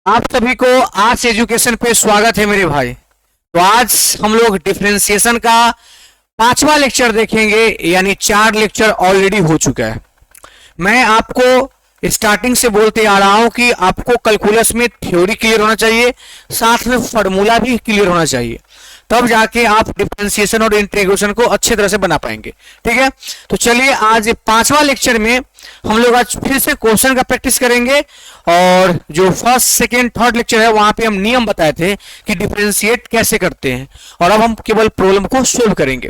आप सभी को आज एजुकेशन पे स्वागत है मेरे भाई। तो आज हम लोग डिफरेंशिएशन का 5वां लेक्चर देखेंगे, यानी 4 लेक्चर ऑलरेडी हो चुका है। मैं आपको स्टार्टिंग से बोलते आ रहा हूं कि आपको कैलकुलस में थ्योरी क्लियर होना चाहिए, साथ में फॉर्मूला भी क्लियर होना चाहिए, तब जाके आप डिफरेंशिएशन और इंटीग्रेशन को अच्छे तरह से बना पाएंगे। ठीक है, तो चलिए आज 5वां लेक्चर में हम लोग आज फिर से क्वेश्चन का प्रैक्टिस करेंगे। और जो फर्स्ट सेकेंड थर्ड लेक्चर है वहां पे हम नियम बताए थे कि डिफरेंशिएट कैसे करते हैं, और अब हम केवल प्रॉब्लम को सोल्व करेंगे।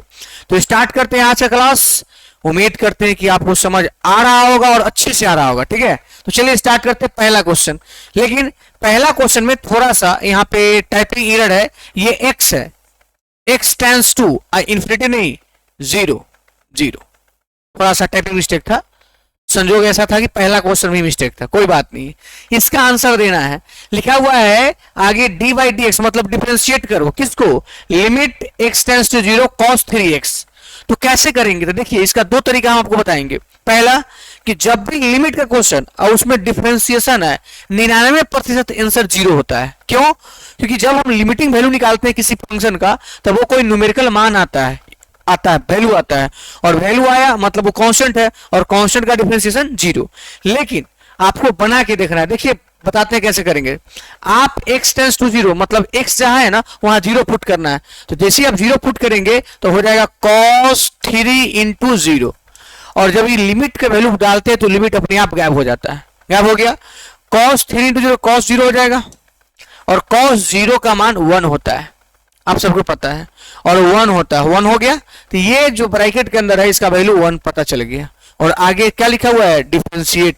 तो स्टार्ट करते हैं आज का क्लास। उम्मीद करते हैं कि आपको समझ आ रहा होगा और अच्छे से आ रहा होगा। ठीक है, तो चलिए स्टार्ट करते हैं पहला क्वेश्चन। लेकिन पहला क्वेश्चन में थोड़ा सा यहाँ पे टाइपिंग एरर है। ये एक्स है, x टेंस टू इंफिनिटी नहीं, जीरो जीरो। थोड़ा सा टाइपिंग मिस्टेक था, संजोग ऐसा था कि पहला क्वेश्चन भी मिस्टेक था, कोई बात नहीं। इसका आंसर देना है, लिखा हुआ है आगे डी बाई डी एक्स, मतलब डिफरेंशिएट करो किसको, limit x tends to zero cos 3x। तो कैसे करेंगे, तो देखिए इसका दो तरीका हम आपको बताएंगे। पहला कि जब भी लिमिट का क्वेश्चन और उसमें डिफरेंशिएशन है, 99% आंसर जीरो होता है। क्यों? क्योंकि जब हम लिमिटिंग वैल्यू निकालते हैं किसी फंक्शन का, तब वो कोई न्यूमेरिकल मान आता है, वैल्यू आता है, और वैल्यू आया मतलब वो कांस्टेंट है, और कांस्टेंट का डिफरेंशिएशन जीरो। लेकिन आपको बना के देखना है। देखिए बताते हैं कैसे करेंगे। आप x टेंस टू जीरो, मतलब x जहां है ना वहां जीरो पुट करना है। तो जैसे ही आप जीरो पुट करेंगे तो हो जाएगा cos 3 इंटू जीरो, और जब ये लिमिट का वैल्यू डालते हैं तो लिमिट अपने आप गायब हो जाता है। गायब हो गया, cos 3 into zero cos zero हो जाएगा, और cos जीरो का मान 1 होता है, आप सबको पता है, और 1 होता है, 1 हो गया। तो ये जो ब्रैकेट के अंदर है इसका वैल्यू 1 पता चल गया। और आगे क्या लिखा हुआ है, डिफरेंशिएट।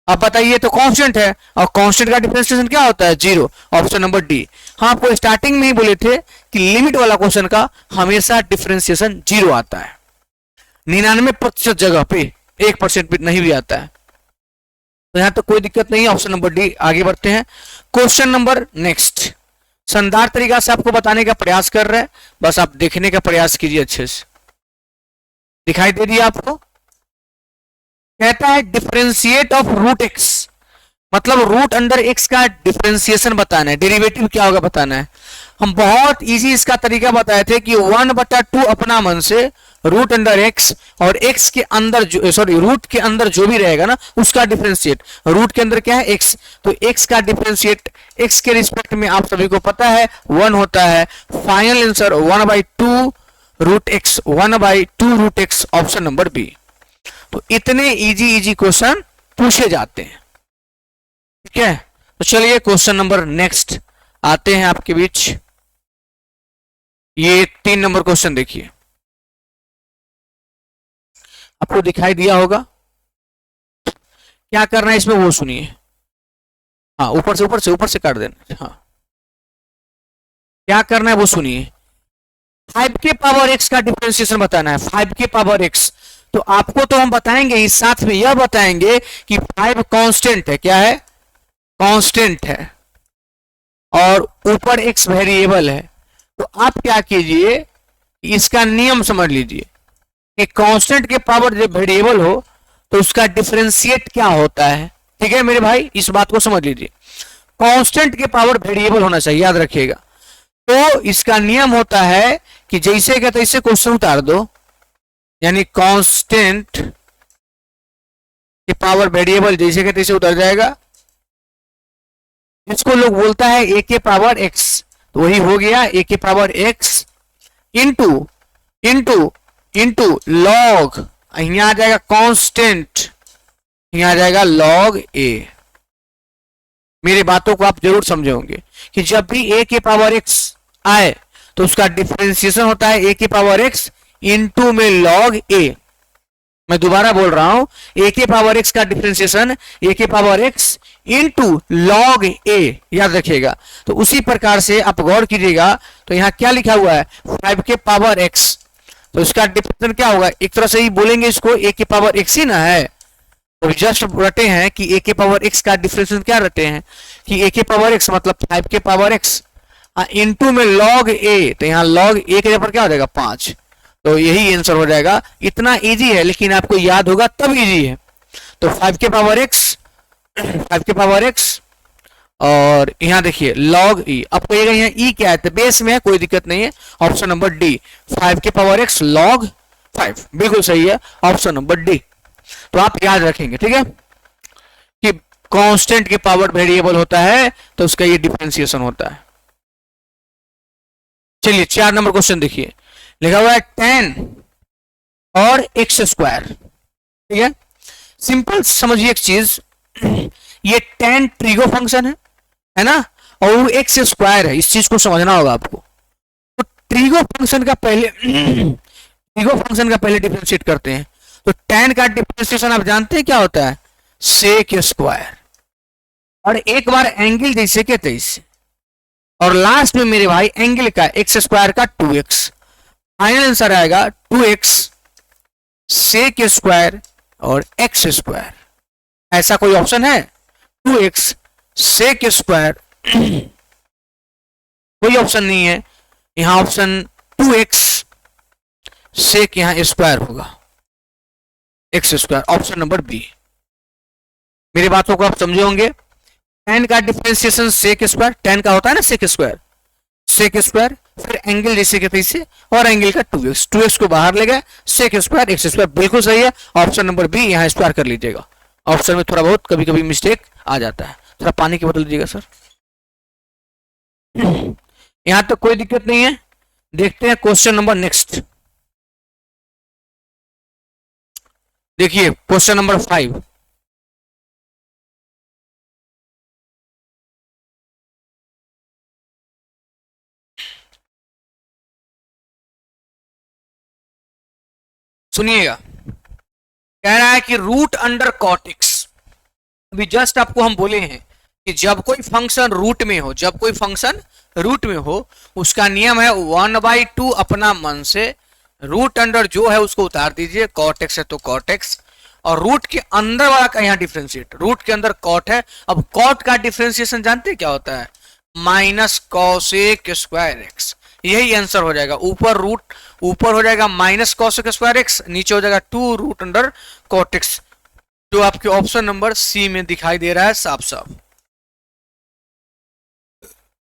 अब बताइए, तो कांस्टेंट है, और कांस्टेंट का डिफरेंशिएशन क्या होता है, जीरो। Option number D. हम आपको स्टार्टिंग में ही बोले थे कि लिमिट वाला क्वेश्चन का हमेशा डिफरेंशिएशन जीरो आता है, 99% जगह पे 1% भी नहीं भी आता है। तो यहां तो कोई दिक्कत नहीं है, ऑप्शन नंबर डी। आगे बढ़ते हैं क्वेश्चन नंबर नेक्स्ट। शानदार तरीका से आपको बताने का प्रयास कर रहे हैं, बस आप देखने का प्रयास कीजिए अच्छे से। दिखाई दे दिया आपको? कहता है डिफरेंशिएट ऑफ रूट एक्स, मतलब रूट अंडर एक्स का डिफरेंशिएशन बताना है, डेरिवेटिव क्या होगा बताना है। हम बहुत इजी इसका तरीका बताए थे कि 1/2 अपना मन से रूट अंडर एक्स, और एक्स के अंदर जो रूट के अंदर जो भी रहेगा ना उसका डिफरेंशिएट। रूट के अंदर क्या है, एक्स, तो एक्स का डिफरेंशिएट एक्स के रिस्पेक्ट में आप सभी को पता है 1 होता है। Final answer 1/2 root x, 1/2 root x, option number B. तो इतने इजी इजी क्वेश्चन पूछे जाते हैं। ठीक है, तो चलिए क्वेश्चन नंबर नेक्स्ट आते हैं आपके बीच। ये 3 नंबर क्वेश्चन देखिए, आपको दिखाई दिया होगा। क्या करना है इसमें वो सुनिए। हाँ, ऊपर से काट देना। हाँ, क्या करना है वो सुनिए। 5 के पावर x का डिफरेंशिएशन बताना है, 5 के पावर x। तो आपको तो हम बताएंगे ही, साथ में यह बताएंगे कि 5 कांस्टेंट है। क्या है? कांस्टेंट है, और ऊपर x वेरिएबल है। तो आप क्या कीजिए, इसका नियम समझ लीजिए कि कांस्टेंट के पावर जब वेरिएबल हो तो उसका डिफरेंशिएट क्या होता है। ठीक है मेरे भाई, इस बात को समझ लीजिए। कांस्टेंट के पावर वेरिएबल होना चाहिए, याद रखिएगा। तो इसका नियम होता है कि जैसे का तैसे क्वेश्चन उतार दो, यानी कांस्टेंट के पावर वेरिएबल जैसे का तैसे उतर जाएगा। इसको लोग बोलता है a के पावर x, तो वही हो गया a के power x into into into log, यहां आ जाएगा कांस्टेंट, यहां आ जाएगा लॉग a। मेरी बातों को आप जरूर समझे होंगे कि जब भी a के पावर x आए तो उसका डिफरेंशिएशन होता है a के पावर x इंटू में लॉग a। मैं दोबारा बोल रहा हूं, a के पावर x का डिफरेंशिएशन a के power x into log a, याद रखिएगा। तो उसी प्रकार से आप गौर कीजिएगा, तो यहां क्या लिखा हुआ है, 5 के पावर x, तो इसका डिफरेंशिएशन क्या होगा, एक तरह से ही बोलेंगे इसको, a के पावर x ही ना है। तो जस्ट रटे हैं कि a के पावर x का डिफरेंशिएशन क्या रटे हैं कि a के पावर x मतलब 5 के पावर x इंटू में लॉग a, तो यहाँ लॉग a के जगह पर क्या हो जाएगा 5। तो यही आंसर हो जाएगा। इतना इजी है, लेकिन आपको याद होगा तब इजी है। तो 5 के पावर x, 5 के पावर x और यहाँ देखिए log e, अब कहिएगा यहाँ e क्या है, तो बेस में है, कोई दिक्कत नहीं है। ऑप्शन नंबर डी, 5 की पावर x log 5, बिल्कुल सही है, ऑप्शन नंबर डी। तो आप याद रखेंगे, ठीक है, कि कांस्टेंट के पावर वेरिएबल होता है तो उसका ये डिफरेंशिएशन होता है। चलिए 4 नंबर क्वेश्चन देखिए, लिखा हुआ है 10 और x स्क्वायर, ठीक है। सिंपल समझिए एक चीज, ये 10 ट्रिगो फंक्शन है ना, और वो एक्स स्क्वायर है, इस चीज को समझना होगा आपको। तो ट्रिगो फंक्शन का पहले ट्रिगो फंक्शन का पहले डिफरेंशिएट करते हैं। तो 10 का डिफरेंशिएशन आप जानते हैं क्या होता है, सेक स्क्वायर, और एक बार एंगल जैसे के तैसे, और लास्ट में मेरे भाई एंगल का एक्स स्क्वायर का 2x। फाइनल आंसर आएगा 2x सेक स्क्वायर और एक्स स्क्वायर। ऐसा कोई ऑप्शन है, 2x सेक स्क्वायर, कोई ऑप्शन नहीं है। यहां ऑप्शन 2x सेक यहां स्क्वायर होगा, x square, option number B. मेरी बातों को आप समझे होंगे। 10 का डिफरेंशिएशन सेक स्क्वायर, 10 का होता है ना सेक स्क्वायर, सेक स्क्वायर, फिर एंगल जैसे के तैसे, और एंगल का 2x, 2x को बाहर ले गए, सेक स्क्वायर एक्स स्क्वायर, बिल्कुल सही है, ऑप्शन नंबर बी। यहां स्क्वायर कर लीजिएगा, ऑप्शन में थोड़ा बहुत कभी कभी मिस्टेक आ जाता है। थोड़ा पानी की बोतल दीजिएगा सर। यहां तक कोई दिक्कत नहीं है। देखते हैं क्वेश्चन नंबर नेक्स्ट, देखिए क्वेश्चन नंबर 5। सुनिएगा, कह रहा है कि रूट अंडर कॉटिक्स। अभी जस्ट आपको हम बोले हैं कि जब कोई फंक्शन रूट में हो, जब कोई फंक्शन रूट में हो, उसका नियम है 1/2 अपना मन से, रूट अंडर जो है उसको उतार दीजिए, कॉट एक्स है तो कॉट एक्स, और रूट के अंदर वाला का यहाँ डिफ्रेंशिएट, रूट के अंदर कॉट है। अब कॉट का डिफ्रेंशिएशन जानते हैं क्या होता है, माइनस कॉसेक स्क्वायर एक्स। यही आंसर हो जाएगा, ऊपर रूट, ऊपर हो जाएगा माइनस कॉसेक स्क्वायर एक्स, नीचे हो जाएगा 2 रूट अंडर कॉट एक्स, जो आपके ऑप्शन नंबर सी में दिखाई दे रहा है साफ साफ।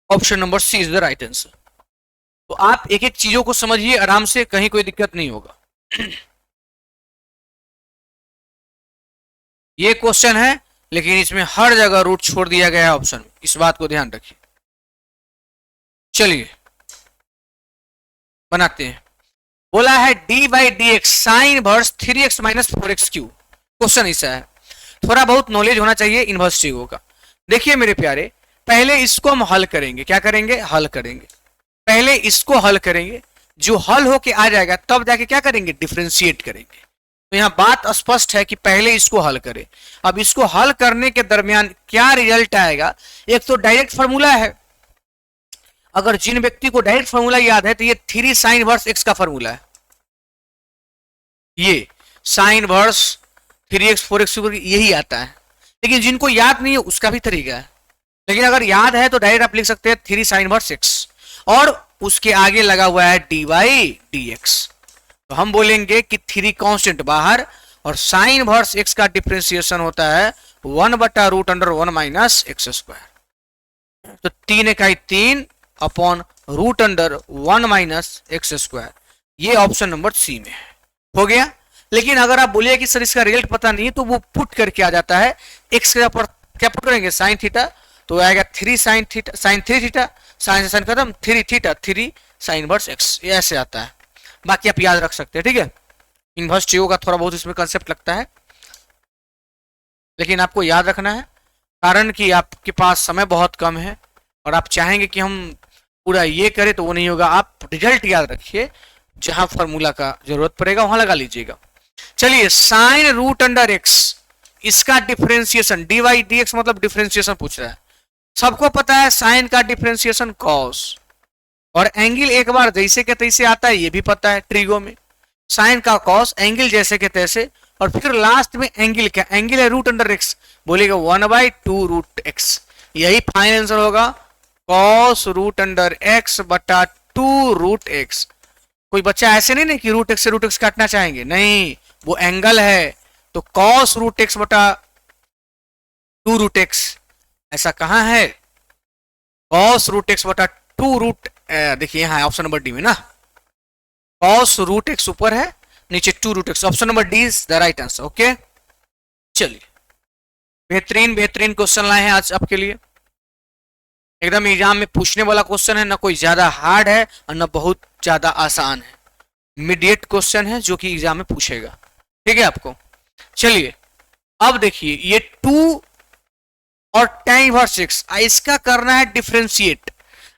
Option number C is the right answer. तो आप एक एक चीजों को समझिए आराम से, कहीं कोई दिक्कत नहीं होगा। ये क्वेश्चन है, लेकिन इसमें हर जगह रूट छोड़ दिया गया है ऑप्शन में, इस बात को ध्यान रखिए। चलिए बनाते हैं। बोला है D by d x sine inverse 3x minus 4x Q. Question ऐसा है, थोड़ा बहुत नॉलेज होना चाहिए इनवर्स ट्रिगो का। देखिए मेरे प्यारे, पहले इसको हम हल करेंगे, क्या करेंगे, हल करेंगे। पहले इसको हल करेंगे, जो हल होके आ जाएगा तब जाके क्या करेंगे, डिफरेंशिएट करेंगे। तो यहां बात स्पष्ट है कि पहले इसको हल करें। अब इसको हल करने के दरमियान क्या रिजल्ट आएगा, एक तो डायरेक्ट फॉर्मूला है। अगर जिन व्यक्ति को डायरेक्ट फॉर्मूला याद है तो ये 3 साइन इनवर्स एक्स का फॉर्मूला है, ये साइन इनवर्स 3x 4x यही आता है। लेकिन जिनको याद नहीं है उसका भी तरीका है, लेकिन अगर याद है तो डायरेक्ट आप लिख सकते हैं 3 साइन इनवर्स एक्स, और उसके आगे लगा हुआ है डी बाई डी एक्स। तो हम बोलेंगे कि 3 कांस्टेंट बाहर, और साइन इनवर्स एक्स का डिफरेंशिएशन होता है 1/√1 माइनस एक्स स्क्वायर। तो 3 इकाई 3 अपॉन √1 माइनस एक्स स्क्वायर, ये ऑप्शन नंबर सी में हो गया। लेकिन अगर आप बोलिए कि सर इसका रिजल्ट पता नहीं है, तो वो पुट करके आ जाता है, एक्स के ऊपर क्या पुट करेंगे, साइन थीटा, तो आएगा 3 sine theta, sine 3 theta, sine से साइन खत्म, 3 थीटा 3 साइन इनवर्स एक्स, ये ऐसे आता है। बाकी आप याद रख सकते हैं, ठीक है। इनवर्स ट्रिगो का थोड़ा बहुत इसमें कंसेप्ट लगता है, लेकिन आपको याद रखना है, कारण कि आपके पास समय बहुत कम है और आप चाहेंगे कि हम पूरा ये करें तो वो नहीं होगा। आप रिजल्ट याद रखिए, जहां फॉर्मूला का जरूरत पड़ेगा वहां लगा लीजिएगा। चलिए साइन रूट अंडर एक्स, इसका differentiation, d y d x मतलब डिफरेंशिएशन पूछ रहा है। सबको पता है साइन का डिफरेंशिएशन कॉस, और एंगल एक बार जैसे के तैसे आता है, ये भी पता है ट्रिगो में, साइन का कॉस, एंगल जैसे के तैसे, और फिर लास्ट में एंगल क्या, एंगल है रूट अंडर एक्स, बोलेगा 1/2 रूट एक्स, यही फाइनल आंसर होगा, कॉस रूट अंडर एक्स बटा 2 रूट एक्स। कोई बच्चा ऐसे नहीं ना कि रूट एक्स से रूट एक्स काटना चाहेंगे, नहीं, वो एंगल है, तो कॉस रूट एक्स बटा 2 रूट एक्स, ऐसा कहाँ है? कॉस रूट एक्स बटा टू रूट, देखिए यहाँ ऑप्शन नंबर डी में ना, कॉस रूट एक्स ऊपर है, नीचे two root x, option number D is the right answer. Okay, चलिए बेहतरीन बेहतरीन क्वेश्चन लाए हैं आज आपके लिए, एकदम एग्जाम में पूछने वाला क्वेश्चन है, ना कोई ज्यादा हार्ड है और ना बहुत ज्यादा आसान है, मीडिएट क्वेश्चन है जो कि एग्जाम में पूछेगा, ठीक है आपको। चलिए अब देखिए ये टू और tan इनवर्स x, इसका करना है डिफरेंशिएट।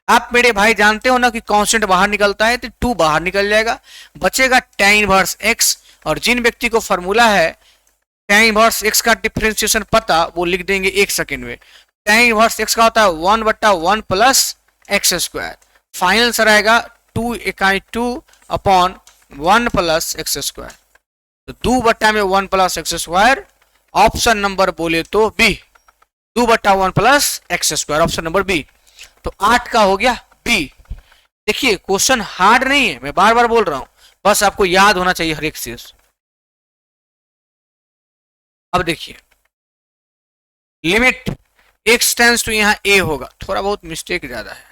आप मेरे भाई जानते हो ना कि कांस्टेंट बाहर निकलता है तो टू बाहर निकल जाएगा, बचेगा tan इनवर्स x, और जिन व्यक्ति को फॉर्मूला है tan इनवर्स x का डिफरेंशिएशन पता, वो लिख देंगे एक सेकेंड में। tan इनवर्स x का होता है 1/1 plus x square, final answer आएगा 2 इकाई 2 अपॉन 1 प्लस एक्स स्क्वायर, तो 2 में 1 plus x square, option number बोले तो B, 2/1 plus x square, option number B. तो 8 का हो गया बी। देखिए क्वेश्चन हार्ड नहीं है, मैं बार बार बोल रहा हूं, बस आपको याद होना चाहिए हर एक चीज। अब देखिए लिमिट x टेंस टू, यहां a होगा, थोड़ा बहुत मिस्टेक ज्यादा है,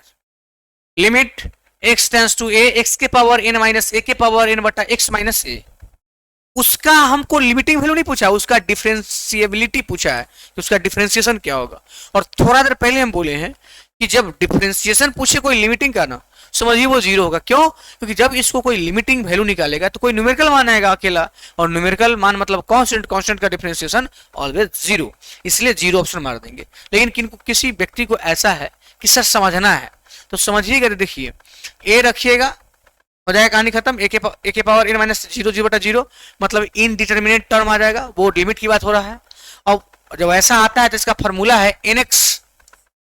limit x tends to a, x के पावर n माइनस a के पावर n बटा x माइनस a, उसका हमको लिमिटिंग वैल्यू नहीं पूछा, उसका डिफरेंशिएबिलिटी पूछा है कि उसका डिफरेंशिएशन क्या होगा। और थोड़ा देर पहले हम बोले हैं कि जब डिफरेंशिएशन पूछे कोई लिमिटिंग का ना, समझिए वो जीरो होगा। क्यों? क्योंकि जब इसको कोई लिमिटिंग वैल्यू निकालेगा तो कोई न्यूमेरिकल मान आएगा अकेला, और न्यूमेरिकल मान मतलब कांस्टेंट, कांस्टेंट का डिफरेंशिएशन ऑलवेज जीरो, इसलिए जीरो ऑप्शन मार देंगे। लेकिन किनको किसी व्यक्ति को ऐसा है कि सर समझना है तो समझिएगा, देखिए ए रखिएगा, हो जाएगा कहानी खत्म, ए के पावर n माइनस 0 मतलब इनडिटर्मिनेट टर्म आ जाएगा, वो लिमिट की बात हो रहा है। और जब ऐसा आता है तो इसका फॉर्मूला है nx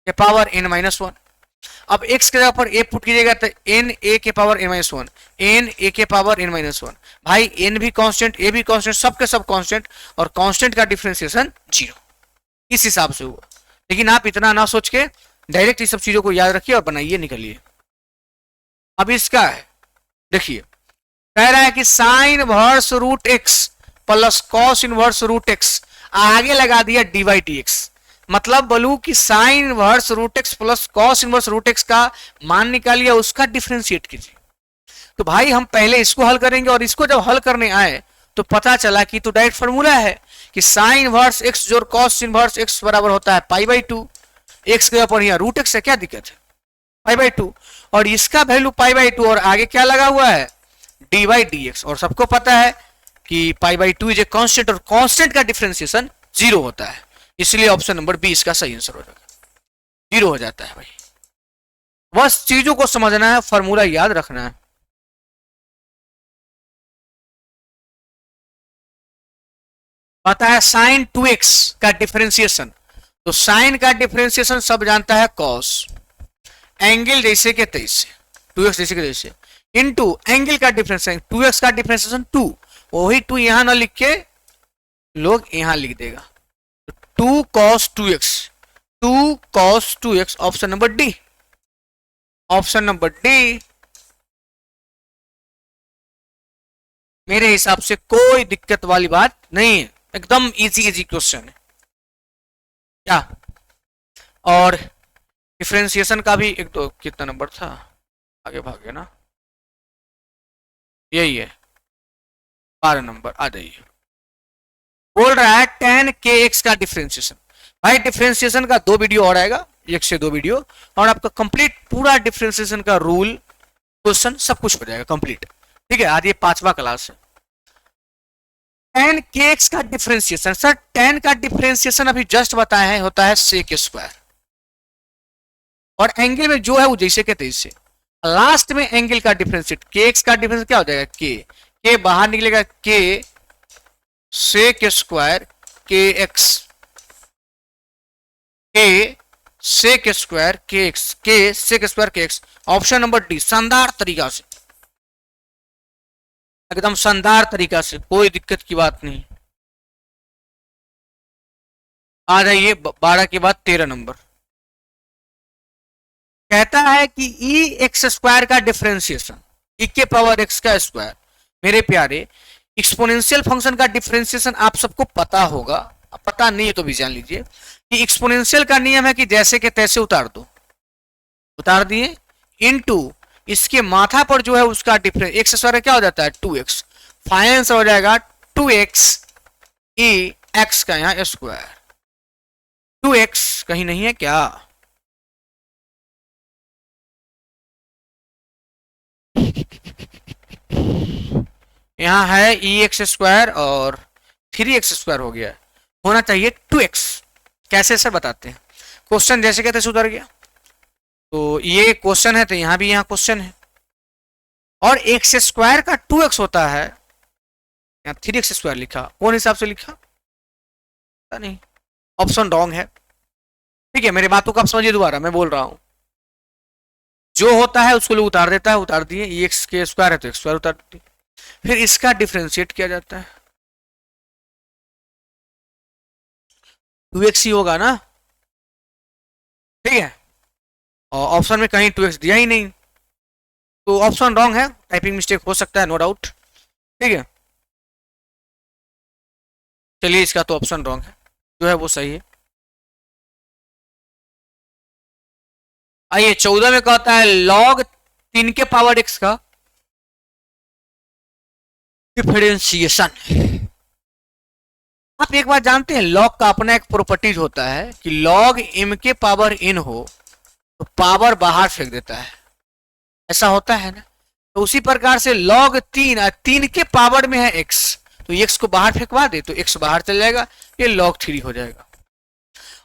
के पावर n माइनस 1। अब x के जगह पर a पुट कीजिएगा तो n a के power n minus 1, n a के पावर n माइनस 1, भाई n भी कांस्टेंट, a भी कांस्टेंट, सब के सब कांस्टेंट, और कांस्टेंट का डिफरेंशिएशन जीरो, इस हिसाब से हुआ। लेकिन आप इतना ना सोच के डायरेक्ट इस सब चीजों को याद रखिए और बनाइए, निकलिए। अब इसका है, देखिए कह रहा है कि sine inverse root x plus cos inverse root x, आगे लगा दिया dy dx, मतलब बोलू कि sine inverse root x plus cos inverse root x का मान निकालिए, उसका डिफरेंशिएट कीजिए। तो भाई हम पहले इसको हल करेंगे, और इसको जब हल करने आए तो पता चला कि तो डायरेक्ट फॉर्मूला है कि साइन इनवर्स एक्स जोड़ कॉस इनवर्स एक्स बराबर होता है π/2, एक्स के ऊपर यहाँ रूट एक्स है, क्या दिक्कत है, π/2, और इसका वैल्यू π/2, और आगे क्या लगा हुआ है dy dx, और सबको पता है कि π/2 इज ए कांस्टेंट, और कांस्टेंट का डिफरेंशिएशन जीरो होता है, इसलिए ऑप्शन नंबर बी इसका सही आंसर हो जाएगा, जीरो हो जाता है। भाई बस चीजों को समझना है, फॉर्मूला याद रखना है। पता है साइन 2x का डिफरेंशिएशन, तो साइन का डिफरेंशिएशन सब जानता है कॉस, एंगल जैसे के तैसे, 2x जैसे के तैसे, इनटू एंगल का डिफरेंशिएशन, 2x का डिफरेंशिएशन 2, वही 2 यहां ना लिख के लोग यहां लिख देगा, 2 cos 2x, 2 cos 2x, option number D, option number D मेरे हिसाब से कोई दिक्कत वाली बात नहीं है, एकदम इजी इजी क्वेश्चन है क्या। और डिफरेंशिएशन का भी एक तो कितना नंबर था, आगे भागे ना, यही है 12 नंबर, आ जाइए। बोल रहा है tan kx का डिफरेंशिएशन, भाई डिफरेंशिएशन का 2 वीडियो और आएगा, 1 से 2 वीडियो, और आपका कंप्लीट पूरा डिफरेंशिएशन का रूल क्वेश्चन सब कुछ हो जाएगा कंप्लीट, ठीक है। आज ये 5वां क्लास है। tan kx का डिफरेंशिएशन, सर tan का डिफरेंशिएशन अभी जस्ट बताया है, होता है sec स्क्वायर, और एंगल में जो है वो जैसे के तैसे, लास्ट में एंगल का डिफरेंशिएट, kx का डिफरेंस क्या हो जाएगा, k बाहर निकलेगा, k sec square kx, k sec square kx, k sec square kx, option number D, शानदार तरीका से, एकदम शानदार तरीका से, कोई दिक्कत की बात नहीं। आ जाइए 12 के बाद 13 नंबर, कहता है कि ई एक्स स्क्वायर का डिफरेंशिएशन, ई के पावर एक्स का स्क्वायर। मेरे प्यारे एक्सपोनेंशियल फंक्शन का डिफरेंशिएशन आप सबको पता होगा, पता नहीं है तो भी जान लीजिए, कि एक्सपोनेंशियल का नियम है कि जैसे के तैसे उतार दो, उतार दिए, इनटू इसके माथा पर जो है उसका डिफरेंस एक्स स्क्वायर क्या हो जाता है 2x, फाइनल आंसर हो जाएगा 2x ई एक्स का यहाँ स्क्वायर। 2x कहीं नहीं है क्या? यहां है ई एक्स स्क्वायर और 3x स्क्वायर हो गया, होना चाहिए 2x। कैसे सर बताते हैं, क्वेश्चन जैसे कहते उधर गया, तो ये क्वेश्चन है तो यहां भी यहाँ क्वेश्चन है, और एक्स स्क्वायर का 2x होता है, यहाँ 3x स्क्वायर लिखा, कौन हिसाब से लिखा पता नहीं, ऑप्शन रॉन्ग है। ठीक है, मेरी बातों को आप समझिए, दोबारा मैं बोल रहा हूं, जो होता है उसको लोग उतार देता है, उतार दिए, ये एक्स के स्क्वायर है तो एक्स स्क्वायर उतार दिए, फिर इसका डिफरेंशिएट किया जाता है, 2x ही होगा ना, ठीक है, और ऑप्शन में कहीं 2x दिया ही नहीं, तो ऑप्शन रॉन्ग है, टाइपिंग मिस्टेक हो सकता है, नो डाउट। ठीक है, चलिए इसका तो ऑप्शन रॉन्ग है, जो है वो सही है। आइए 14 में कहता है log 3 के पावर x का डिफरेंशिएशन। आप एक बात जानते हैं, log का अपना एक प्रॉपर्टीज होता है कि log m के पावर n हो तो पावर बाहर फेंक देता है, ऐसा होता है ना, तो उसी प्रकार से log 3 के पावर में है x, तो x को बाहर फेंकवा दे तो x बाहर चल जाएगा, ये log 3 हो जाएगा।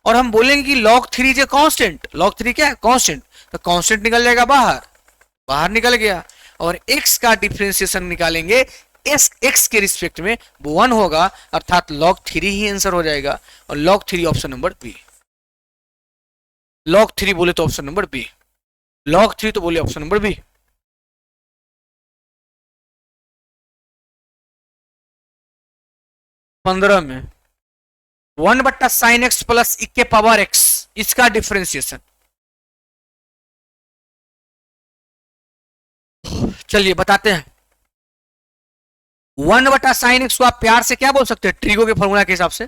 और हम बोलेंगे कि log 3 is a constant, log 3 क्या है कांस्टेंट, तो कांस्टेंट निकल जाएगा बाहर, बाहर निकल गया, और x का डिफरेंशिएशन निकालेंगे, x के रिस्पेक्ट में वो 1 होगा, अर्थात log 3 ही आंसर हो जाएगा, और log 3 option number B, log 3 बोले तो ऑप्शन नंबर बी, log 3 तो बोले ऑप्शन नंबर बी। पंद्रह में 1/sin x प्लस e के पावर x, इसका डिफरेंशिएशन, चलिए बताते हैं। 1/sin x को आप प्यार से क्या बोल सकते हैं, ट्रिगो के फॉर्मूला के हिसाब से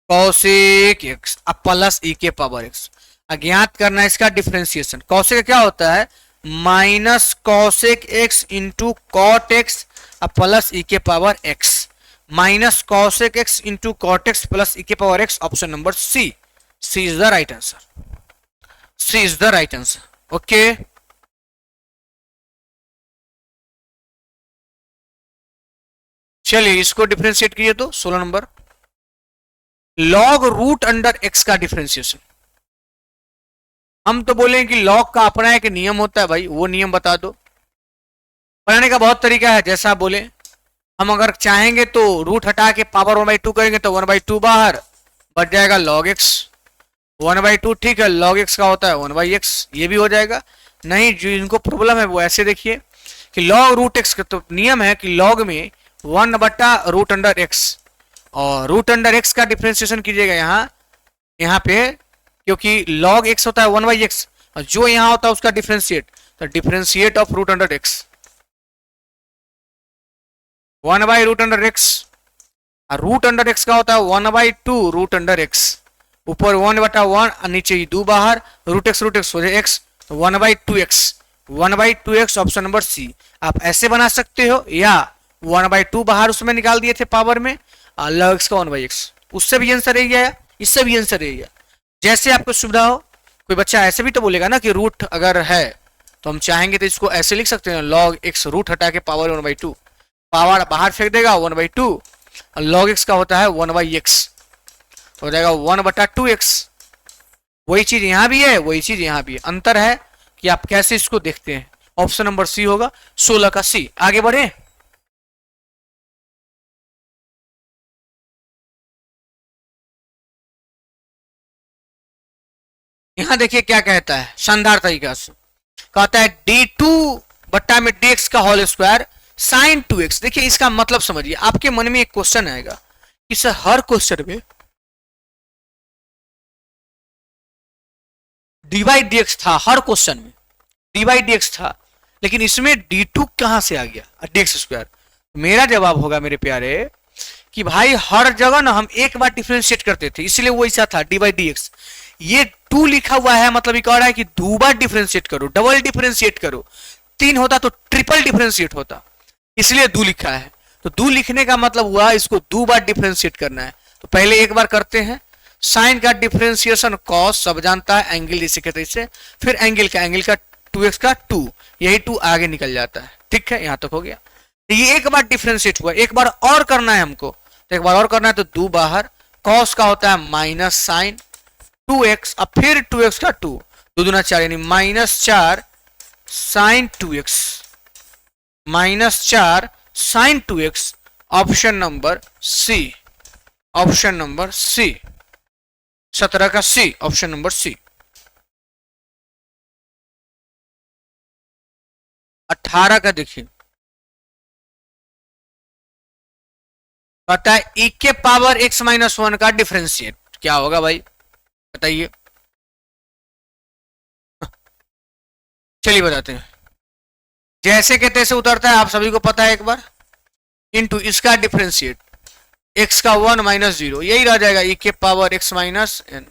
cosec x अब प्लस e के पावर x, अज्ञात करना है इसका डिफरेंशिएशन। cosec क्या होता है minus cosec x into cot x अब प्लस e के power x, minus cosec x into cot x plus e के power x, option number C, C is the right answer, C is the right answer. Okay, चलिए इसको differentiate कीजिए तो 16 number, log root under x का differentiation. हम तो बोले कि लॉग का अपना एक नियम होता है भाई, वो नियम बता दो। बनाने का बहुत तरीका है, जैसा आप बोले, हम अगर चाहेंगे तो रूट हटा के पावर 1/2 करेंगे तो 1/2 बाहर बच जाएगा log x, 1/2 ठीक है, log x का होता है 1/x, ये भी हो जाएगा। नहीं, जो इनको प्रॉब्लम है वो ऐसे देखिए कि log रूट x का तो नियम है कि log में 1/रूट अंडर x, और रूट अंडर x का डिफरेंशिएशन कीजिएगा यहाँ पे, क्योंकि log x होता है 1/x, और जो यहाँ होता है उसका डिफरेंशिएट, तो differentiate of root under x 1/रूट अंडर x, और रूट अंडर x का होता है 1/2 रूट अंडर x, ऊपर 1/1 नीचे 2 बाहर, रूट x हो जाए x, 1/2x, 1/2x option number सी। आप ऐसे बना सकते हो, या 1/2 बाहर उसमें निकाल दिए थे पावर में, log x का 1/x, उससे भी आंसर रह गया, इससे भी आंसर रह गया, जैसे आपको सुविधा हो। कोई बच्चा ऐसे भी तो बोलेगा ना कि रूट अगर है तो हम चाहेंगे तो इसको ऐसे लिख सकते हैं, log x रूट हटा के पावर 1/2, पावर बाहर फेंक देगा 1/2, और log x का होता है 1/x, हो जाएगा 1/2x। वही चीज यहां भी है, वही चीज यहां भी है, अंतर है कि आप कैसे इसको देखते हैं। ऑप्शन नंबर सी होगा, 16 का सी। आगे बढ़े, यहां देखिए क्या कहता है शानदार तरीका से, कहता है d2 बट्टा में dx का होल स्क्वायर साइन 2x। देखिए इसका मतलब समझिए, आपके मन में एक क्वेश्चन आएगा कि सर हर क्वेश्चन में dy dx था, हर क्वेश्चन में dy dx था, लेकिन इसमें d2 कहां से आ गया dx स्क्वायर। मेरा जवाब होगा मेरे प्यारे कि भाई हर जगह ना हम एक बार डिफरेंशिएट करते थे, इसलिए वो ऐसा था डी बाई डी एक्स। ये 2 लिखा हुआ है, मतलब ये कह रहा है कि 2 बार डिफरेंशिएट करो, डबल डिफरेंशिएट करो। 3 होता तो ट्रिपल डिफरेंशिएट होता, इसलिए 2 लिखा है। तो 2 लिखने का मतलब हुआ इसको 2 बार डिफरेंशिएट करना है। तो पहले एक बार करते हैं। साइन का डिफरेंशिएशन कॉस सब जानता है, एंगल इसे कहते हैं, इसे फिर एंगल का 2x का 2, यही 2 आगे निकल जाता है। ठीक है, यहां तक हो गया। तो ये एक बार डिफरेंशिएट हुआ, एक बार और करना है हमको, तो एक बार और करना है तो 2 बाहर, कॉस का होता है माइनस साइन 2x, अब फिर 2x का 2, 2 दूना 4 यानी -4 sine 2x, -4 sine 2x। Option number C, option number C, 17 का सी, ऑप्शन नंबर सी। 18 का देखिए, कहता है e के पावर x माइनस 1 का डिफरेंशिएट क्या होगा भाई, बताइए। चलिए बताते हैं। जैसे के तैसे उतरता है, आप सभी को पता है एक बार, इनटू इसका डिफरेंशिएट x का 1 माइनस 0, यही रह जाएगा e के पावर x माइनस n।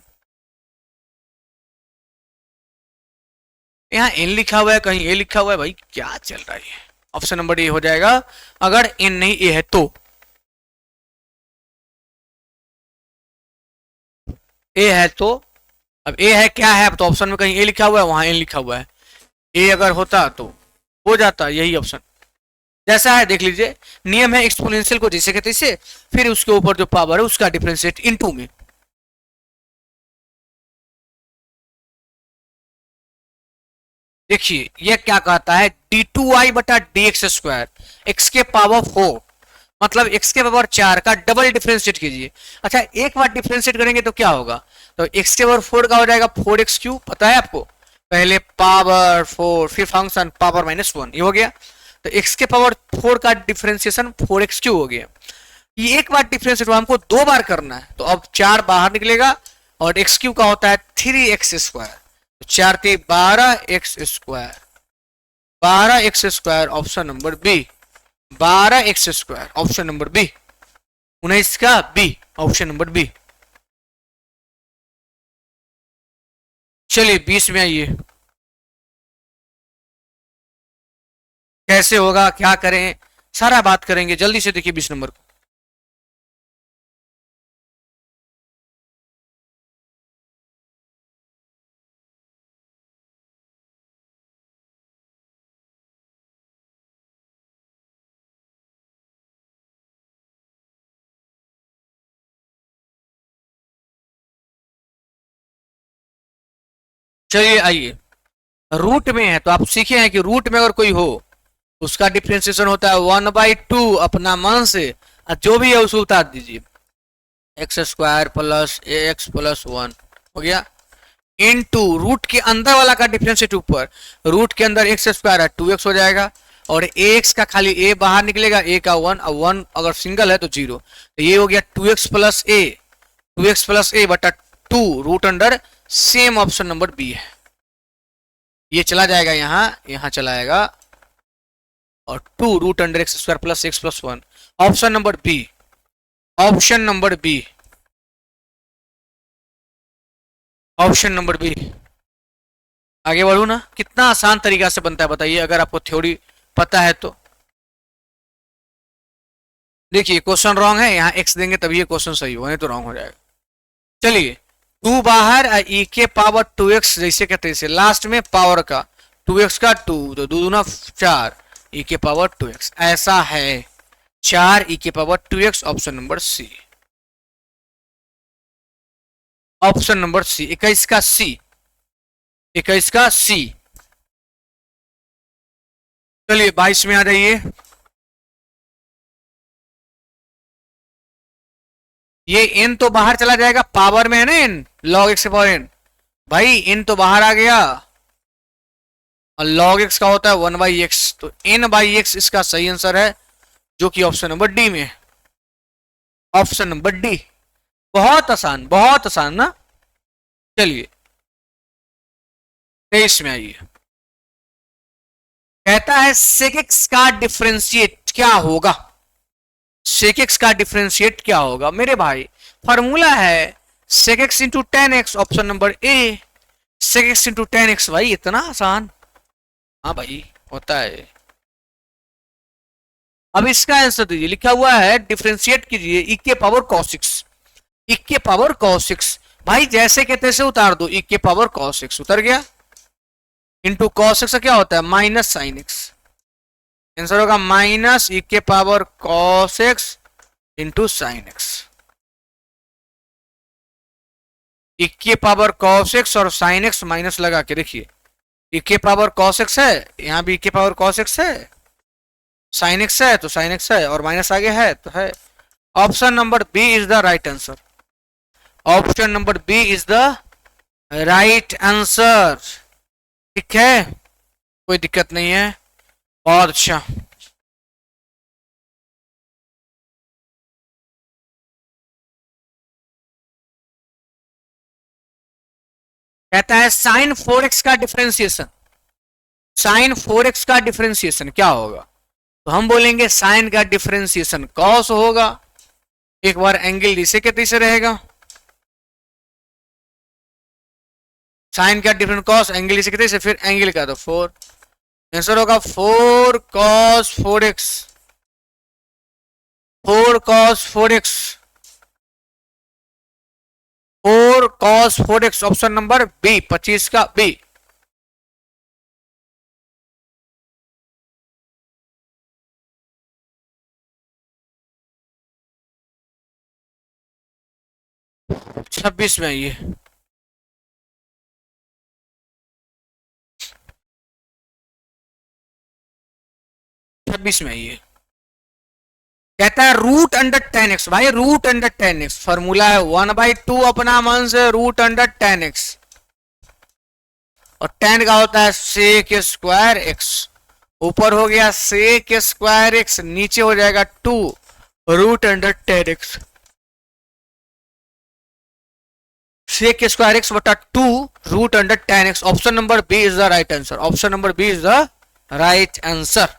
यहाँ n लिखा हुआ है, कहीं a लिखा हुआ है, भाई क्या चल रहा है। ऑप्शन नंबर ए हो जाएगा, अगर n नहीं a है तो। a है तो, अब a है क्या है, अब तो ऑप्शन में कहीं a लिखा हुआ है, वहां n लिखा हुआ है। a अगर होता तो हो जाता, यही ऑप्शन जैसा है देख लीजिए। नियम है एक्सपोनेंशियल को जैसे कहते तैसे, फिर उसके ऊपर जो पावर है उसका डिफरेंशिएट इनटू में। देखिए ये क्या कहता है, d2y बटा dx स्क्वायर, x के पावर 4, मतलब x के पावर 4 का डबल डिफरेंशिएट कीजिए। अच्छा एक बार डिफरेंशिएट करेंगे तो क्या होगा, तो x के पावर 4 का हो जाएगा 4x क्यूब, पता है आपको, पहले पावर 4 फिर फंक्शन पावर -1, ये हो गया। तो x के पावर 4 का डिफरेंशिएशन 4x क्यूब हो गया। ये एक बार डिफरेंशिएट हुआ, हमको 2 बार करना है, तो अब 4 बाहर निकलेगा और x क्यूब का होता है 3x स्क्वायर, 4 के 12x square, 12x square, option number B, 12x square, option number B, 19 का बी, ऑप्शन नंबर बी। चलिए 20 में आइए, कैसे होगा क्या करें सारा बात करेंगे, जल्दी से देखिए 20 नंबर को। चलिए आइए, रूट में है तो आप सीखे हैं कि रूट में अगर कोई हो उसका डिफरेंशिएशन होता है 1/2 अपना मान से, और जो भी है उसको उतार दीजिए, एक्स स्क्वायर प्लस ए एक्स प्लस 1 हो गया, इनटू रूट के अंदर वाला का डिफरेंशिएट ऊपर, रूट के अंदर एक्स स्क्वायर है 2x हो जाएगा, और ए एक्स का खाली ए बाहर निकलेगा, ए का 1, और 1 अगर सिंगल है तो 0, तो ये हो गया 2x plus A, 2x plus a बटा 2 root under, same option number B है। ये चला जाएगा यहाँ चला जाएगा, और 2 root under x square plus x plus 1, option number B, option number B, option number B. आगे बढ़ू ना, कितना आसान तरीका से बनता है बताइए, अगर आपको थ्योरी पता है तो। देखिए क्वेश्चन रॉन्ग है, यहाँ x देंगे तभी ये क्वेश्चन सही हो, नहीं तो रॉन्ग हो जाएगा। चलिए 2 बाहर, e के पावर 2x जैसे कहते हैं, लास्ट में पावर का 2x का 2, तो 2 दूना 4 e के पावर 2x, ऐसा है 4 e के power 2x, option number C, option number C, 21 का सी, 21 का सी। चलिए 22 में आ जाइए। ये n तो बाहर चला जाएगा, पावर में है ना n, log x के पावर n, भाई n तो बाहर आ गया, और log x का होता है 1/x, तो n/x इसका सही आंसर है, जो कि ऑप्शन नंबर डी में है, ऑप्शन नंबर डी। बहुत आसान ना। चलिए 23 में आइए, कहता है sec x का डिफरेंशिएट क्या होगा, sec x का डिफरेंशिएट क्या होगा मेरे भाई? फॉर्मूला है sec x into ten x, option number A. sec x into ten x, भाई इतना आसान? हाँ भाई होता है। अब इसका आंसर दीजिए, लिखा हुआ है डिफरेंशिएट कीजिए e के पावर cos x, e के पावर cos x। भाई जैसे के तैसे उतार दो, e के पावर cos x उतर गया, इंटू cos x क्या होता है माइनस साइन x। आंसर होगा माइनस e के power cos x into sine x। e के पावर cos x और sin x माइनस लगा के देखिए, e के पावर cos x है, यहां भी e के पावर cos x है, sin x है तो sin x है, और माइनस आगे है तो है। Option number B is the right answer. Option number B is the right answer. ठीक है, कोई दिक्कत नहीं है, बहुत अच्छा। कहता है साइन 4x का डिफरेंशिएशन, साइन 4x का डिफरेंशिएशन क्या होगा? तो हम बोलेंगे साइन का डिफरेंशिएशन कॉस होगा। एक बार एंगल जिसे के तीसरे रहेगा, साइन का डिफरेंस कॉस, एंगल जिसे कहते हैं, फिर एंगल का तो 4। आंसर होगा 4 cos 4x, 4 cos 4x, 4 cos 4x, option number B 25 का बी। छब्बीस में ये 26 में ये कहता है रूट अंडर टेन एक्स। भाई root under ten x formula है 1/2 अपना मन से रूट अंडर टेन एक्स, और टेन का होता है सेक स्क्वायर एक्स। ऊपर हो गया सेक स्क्वायर एक्स, नीचे हो जाएगा 2 root under ten x. Sec square x बटा 2 root under ten x. Option number B is the right answer. Option number B is the right answer.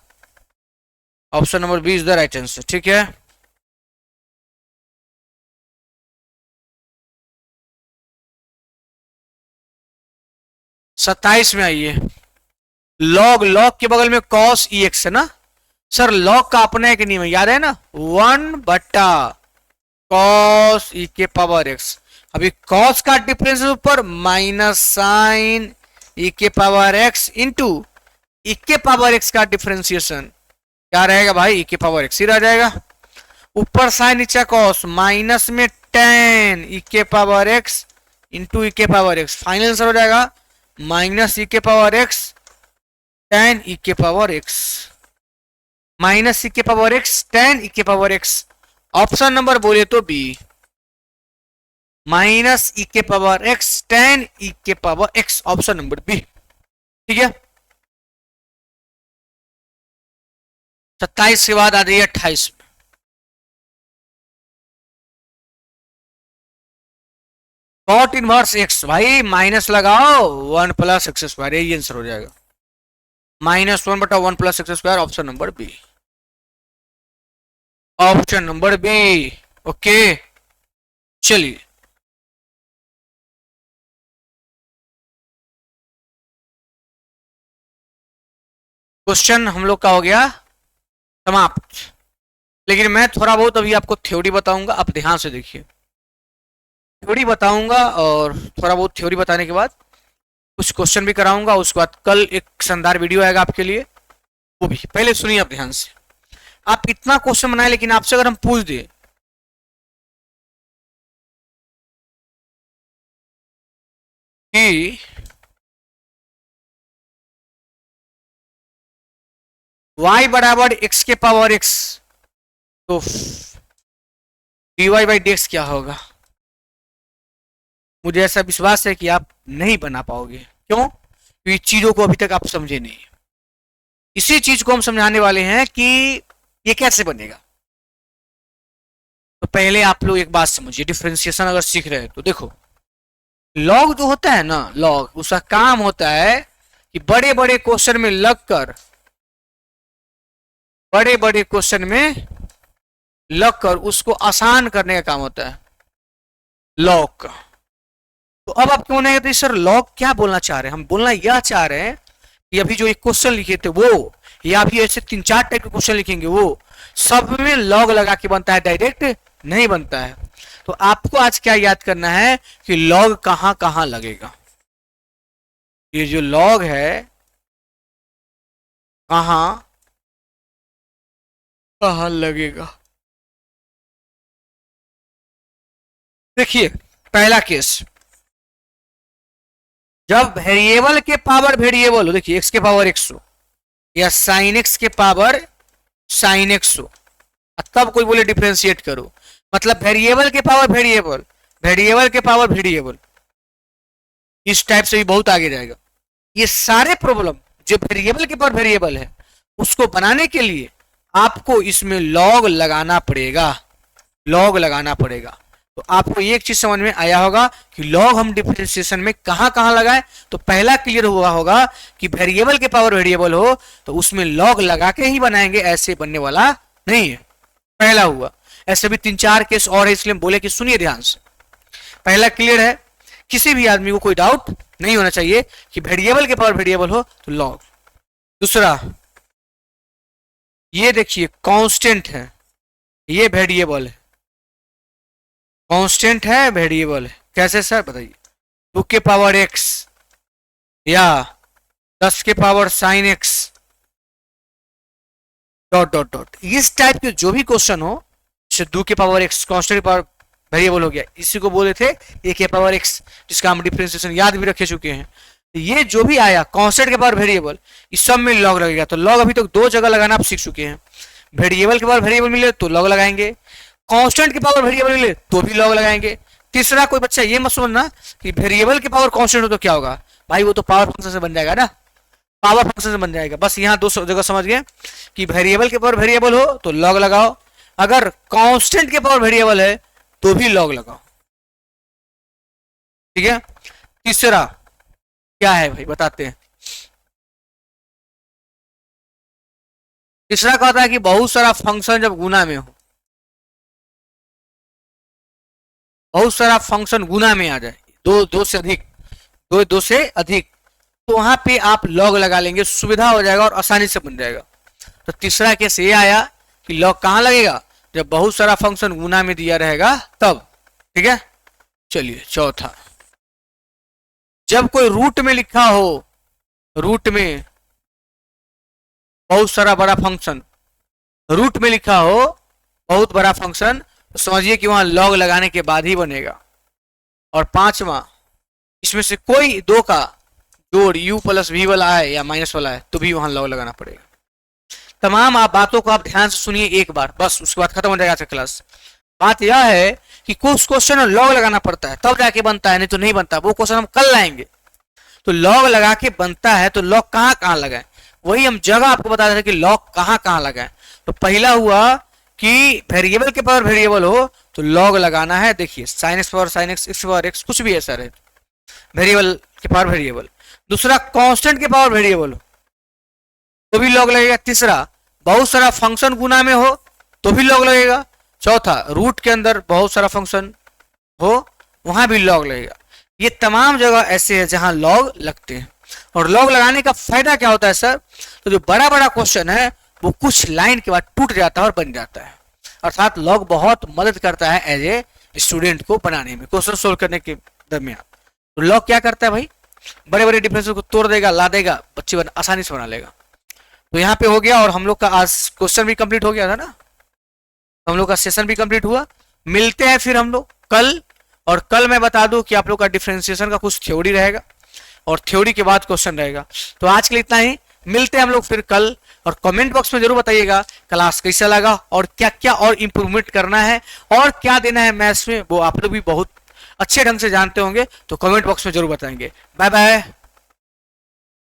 Option number B is the right answer. ठीक है, सत्ताईस में आइए। Log, log के बगल में cos ई x है ना सर, लॉग का अपना एक नियम है, याद है ना, 1 बटा कॉस ई के पावर एक्स। अभी कॉस का डिफरेंस ऊपर माइनस साइन ई के पावर एक्स इंटू ई के पावर एक्स का डिफरेंशिएशन क्या रहेगा भाई, ई के पावर एक्स ही रह जाएगा। ऊपर साइन नीचे कॉस, माइनस में टेन ई के पावर एक्स इंटू ई के पावर एक्स। फाइनल आंसर हो जाएगा माइनस ई के पावर एक्स टेन ई के पावर एक्स, माइनस ई के पावर एक्स टेन ई के पावर एक्स। ऑप्शन नंबर बोले तो बी, माइनस ई के पावर एक्स टेन ई के power x, option number B. ठीक है, 27 के बाद आ रही है 28 में। कॉट इनवर्स एक्स, भाई माइनस लगाओ 1 प्लस एक्स स्क्वायर, यही आंसर हो जाएगा -1 बटा 1 plus x square, option number B. Option number B. Okay चलिए, क्वेश्चन हम लोग का हो गया समाप्त। लेकिन मैं थोड़ा बहुत अभी आपको थ्योरी बताऊंगा, आप ध्यान से देखिए। थ्योरी बताऊंगा और थोड़ा बहुत थ्योरी बताने के बाद कुछ क्वेश्चन भी कराऊंगा। उसके बाद कल एक शानदार वीडियो आएगा आपके लिए, वो भी पहले सुनिए आप ध्यान से। आप इतना क्वेश्चन बनाए, लेकिन आपसे अगर हम पूछ दें कि y बराबर x के पावर x, तो dy बाई dx क्या होगा? मुझे ऐसा विश्वास है कि आप नहीं बना पाओगे। क्यों? क्योंकि चीजों को अभी तक आप समझे नहीं। इसी चीज को हम समझाने वाले हैं कि ये कैसे बनेगा। तो पहले आप लोग एक बात समझिए, डिफरेंशिएशन अगर सीख रहे हैं तो देखो, लॉग जो होता है ना, लॉग उसका काम होता है कि बड़े बड़े क्वेश्चन में लगकर, बड़े बड़े क्वेश्चन में लग कर उसको आसान करने का काम होता है लॉग। तो अब आप क्यों नहीं कहते सर लॉग क्या बोलना चाह रहे हैं? हम बोलना यह चाह रहे हैं कि अभी जो एक क्वेश्चन लिखे थे वो, या अभी ऐसे 3-4 टाइप के क्वेश्चन लिखेंगे वो सब में लॉग लगा के बनता है, डायरेक्ट नहीं बनता है। तो आपको आज क्या याद करना है कि लॉग कहां कहां लगेगा। ये जो लॉग है कहां कहां लगेगा। देखिए पहला केस, जब वेरिएबल के पावर वेरिएबल हो, देखिए x के पावर x हो या साइन x के पावर साइन x हो, तब कोई बोले डिफरेंशिएट करो, मतलब वेरिएबल के पावर वेरिएबल, वेरिएबल के पावर वेरिएबल, इस टाइप से भी बहुत आगे जाएगा। ये सारे प्रॉब्लम जो वेरिएबल के पावर वेरिएबल है उसको बनाने के लिए आपको इसमें लॉग लगाना पड़ेगा, लॉग लगाना पड़ेगा। तो आपको एक चीज समझ में आया होगा कि लॉग हम डिफरेंशिएशन में कहां कहां लगाएं। तो पहला क्लियर हुआ होगा कि वेरिएबल के पावर वेरिएबल हो तो उसमें लॉग लगा के ही बनाएंगे, ऐसे बनने वाला नहीं है। पहला हुआ। ऐसे भी 3-4 केस और है, इसलिए बोले कि सुनिए ध्यान से। पहला क्लियर है, किसी भी आदमी को कोई डाउट नहीं होना चाहिए कि वेरिएबल के पावर वेरिएबल हो तो लॉग। दूसरा, ये देखिए कांस्टेंट है, ये वेरिएबल है, कांस्टेंट है वेरिएबल है, कैसे सर बताइए। 2 के पावर x या 10 के power sine x dot dot dot, इस टाइप के जो भी क्वेश्चन हो, जैसे 2 के पावर x कांस्टेंट के पावर वेरिएबल हो गया, इसी को बोले थे a के पावर x, जिसका हम डिफरेंशिएशन याद भी रखे चुके हैं। तो ये जो भी आया कांस्टेंट के पावर वेरिएबल, इस सब में लॉग लगेगा। तो लॉग अभी तक 2 जगह लगाना आप सीख चुके हैं। वेरिएबल के पावर वेरिएबल मिले तो लॉग लगाएंगे, कांस्टेंट के पावर वेरिएबल मिले तो भी लॉग लगाएंगे। तीसरा, कोई बच्चा ये मत समझना कि वेरिएबल के पावर कांस्टेंट हो तो क्या होगा, भाई वो तो पावर फंक्शन से बन जाएगा ना, पावर फंक्शन से बन जाएगा। बस यहाँ 2 जगह समझ गए कि वेरिएबल के पावर वेरिएबल हो तो लॉग लगाओ, अगर कांस्टेंट के पावर वेरिएबल है तो भी लॉग लगाओ, ठीक है। तीसरा क्या है भाई बताते हैं। तीसरा कहता है कि बहुत सारा फंक्शन जब गुना में हो, बहुत सारा फंक्शन गुना में आ जाए, दो से अधिक, दो से अधिक, तो वहां पे आप लॉग लगा लेंगे, सुविधा हो जाएगा और आसानी से बन जाएगा। तो तीसरा केस ये आया कि लॉग कहां लगेगा, जब बहुत सारा फंक्शन गुना में दिया रहेगा तब, ठीक है। चलिए चौथा, जब कोई रूट में लिखा हो, रूट में बहुत सारा बड़ा फंक्शन, रूट में लिखा हो बहुत बड़ा फंक्शन, तो समझिए कि वहां लॉग लगाने के बाद ही बनेगा। और पांचवा, इसमें से कोई 2 का जोड़ u प्लस v वाला है या माइनस वाला है तो भी वहां लॉग लगाना पड़ेगा। तमाम आप बातों को आप ध्यान से सुनिए एक बार, बस उसके बाद खत्म हो जाएगा क्लास। बात यह है कि कुछ क्वेश्चन लॉग लगाना पड़ता है तब जाके बनता है, नहीं तो नहीं बनता। वो क्वेश्चन हम कल लाएंगे। तो लॉग लगा के बनता है, तो लॉग कहां कहां लगाएं, वही हम जगह आपको बता रहे थे कि लॉग कहां कहां लगाएं। तो पहला हुआ कि वेरिएबल के पावर वेरिएबल हो तो लॉग लगाना है। देखिए sine x power sine x, x power x, कुछ भी ऐसा रहे, वेरिएबल के पावर वेरिएबल। दूसरा, कांस्टेंट के पावर वेरिएबल हो तो भी लॉग लगेगा। तीसरा, बहुत सारा फंक्शन गुना में हो तो भी लॉग लगेगा। चौथा, रूट के अंदर बहुत सारा फंक्शन हो वहां भी लॉग लगेगा। ये तमाम जगह ऐसे है जहां लॉग लगते हैं। और लॉग लगाने का फायदा क्या होता है सर, तो जो बड़ा बड़ा क्वेश्चन है वो कुछ लाइन के बाद टूट जाता है और बन जाता है। अर्थात लॉग बहुत मदद करता है एज ए स्टूडेंट को बनाने में, क्वेश्चन सोल्व करने के दरमियान। तो लॉग क्या करता है भाई, बड़े बड़े डिफरेंस को तोड़ देगा, ला देगा, बच्चे आसानी से बना लेगा। तो यहाँ पे हो गया, और हम लोग का आज क्वेश्चन भी कंप्लीट हो गया था ना, हम लोग का सेशन भी कंप्लीट हुआ। मिलते हैं फिर हम लोग कल, और कल मैं बता दूं कि आप लोग का डिफरेंशिएशन का कुछ थ्योरी रहेगा और थ्योरी के बाद क्वेश्चन रहेगा। तो आज के लिए इतना ही, मिलते हैं हम लोग फिर कल। और कमेंट बॉक्स में जरूर बताइएगा क्लास कैसा लगा और क्या क्या और इंप्रूवमेंट करना है और क्या देना है मैथ्स में, वो आप लोग भी बहुत अच्छे ढंग से जानते होंगे। तो कमेंट बॉक्स में जरूर बताएंगे। Bye bye.